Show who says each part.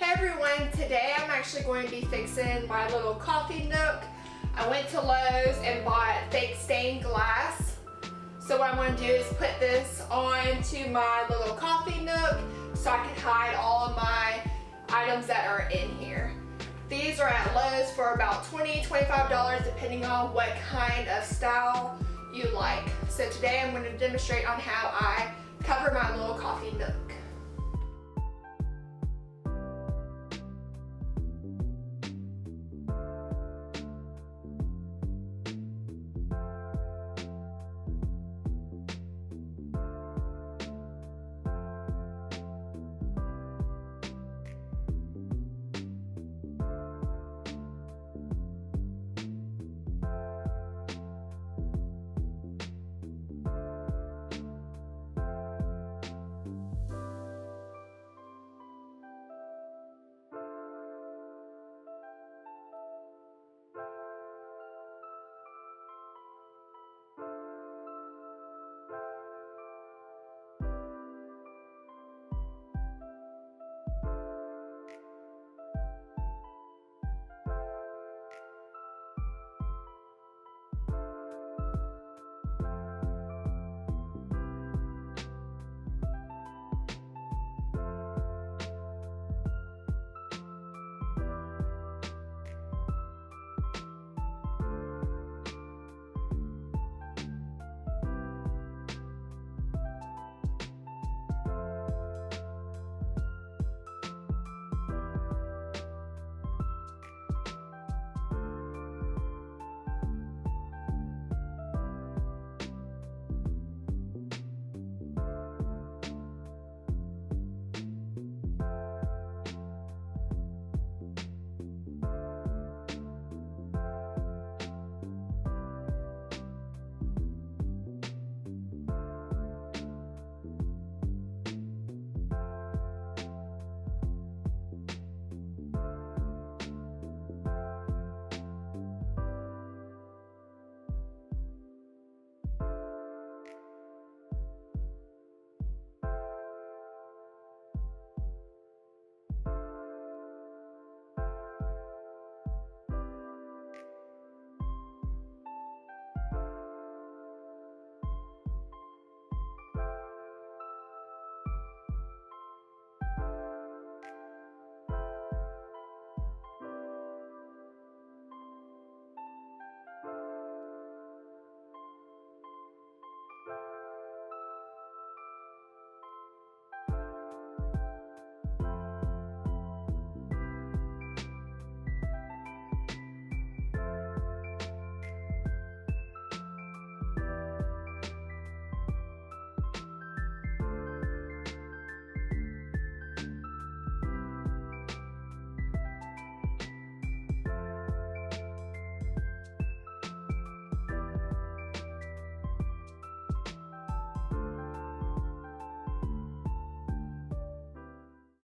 Speaker 1: Hey everyone, today I'm actually going to be fixing my little coffee nook. I went to Lowe's and bought fake stained glass. So what I'm going to do is put this onto my little coffee nook so I can hide all of my items that are in here. These are at Lowe's for about $20, $25 depending on what kind of style you like. So today I'm going to demonstrate on how I cover my little coffee nook.